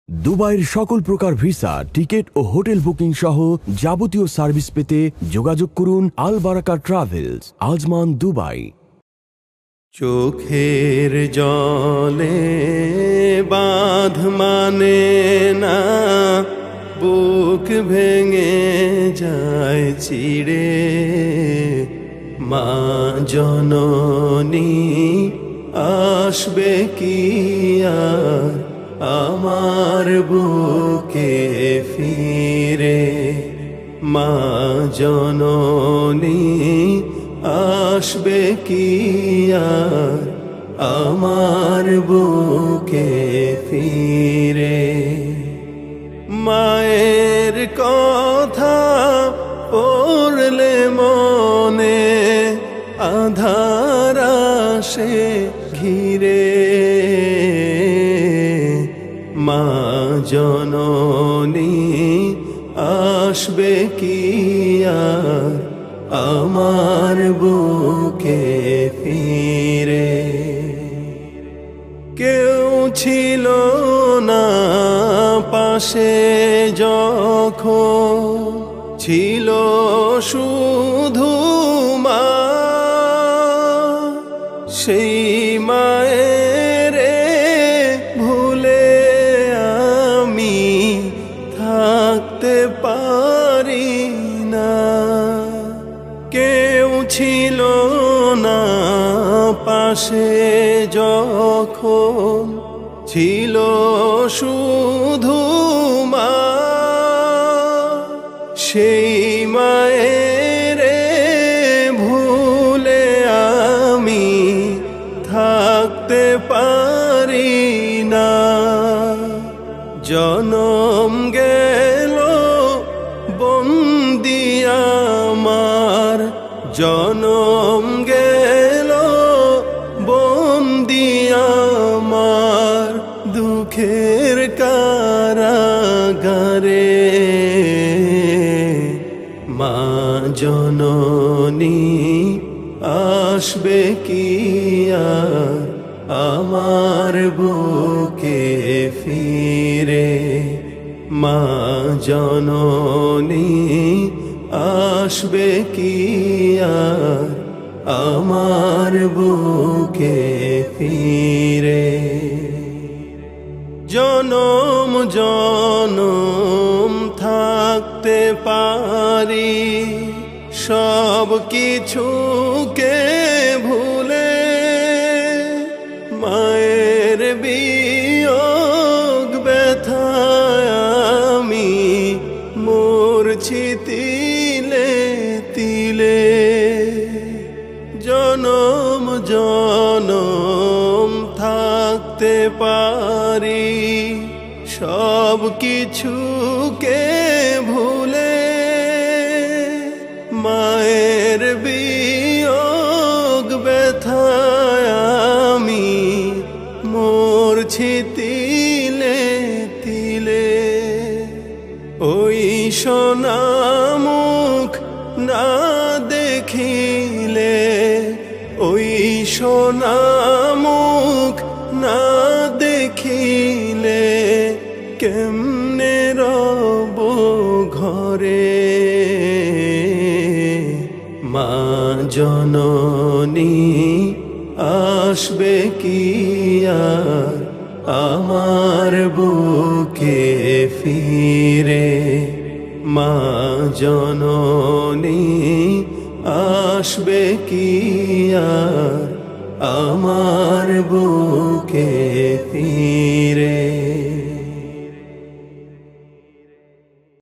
দুবাইয়ের সকল প্রকার ভিসা, টিকিট ও হোটেল বুকিং সহ যাবতীয় সার্ভিস পেতে যোগাযোগ করুন আল বারাকা ট্রাভেলস, আজমান, দুবাই। চোখের জলে বাঁধ মানে না, বুক ভেঙে যায় চিড়ে। মা জননী আসবে কি আর আমার বুকে ফিরে। মা জননী আসবে কি আর আমার বুকে ফিরে। মায়ের কথা পড়লে মনে আঁধার আসে ঘিরে। মা জননী আসবে কি আর আমার বুকে ফিরে। কেউ ছিল না পাশে যখন, ছিল শুধু মা। সেই মায়ের ভুলে আমি থাকতে পারি না। কেউ ছিল না পাশে যখন, ছিল শুধু মা। সেই মায়ের ভুলে আমি থাকতে পারি না। জনম গেল বন্দি আমার, জনম গেল বন্দি আমার দুঃখের কারাগারে। মা জননী আসবে কি আর আমার বুকে ফিরে। মা জননী আসবে কি আর আমার বুকে ফিরে। জনম জনম থাকতে পারি সব কিছুকে ভুলে। মায়ের বিয়োগ ব্যথায় আমি মরছি তিলে তিলে। জনম জনম থাকতে পারি সব কিছুকে ভুলে। মায়ের বিয়োগ ব্যথায় আমি মরছি তিলে তিলে। ওই সোনা মুখ না দেখিলে, ওই সোনা মুখ না দেখিলে কেমনে রব ঘরে। মা জননী আসবে কি আর আমার বুকে ফিরে। মা জননী আসবে কি আর আমার বুকে ফিরে।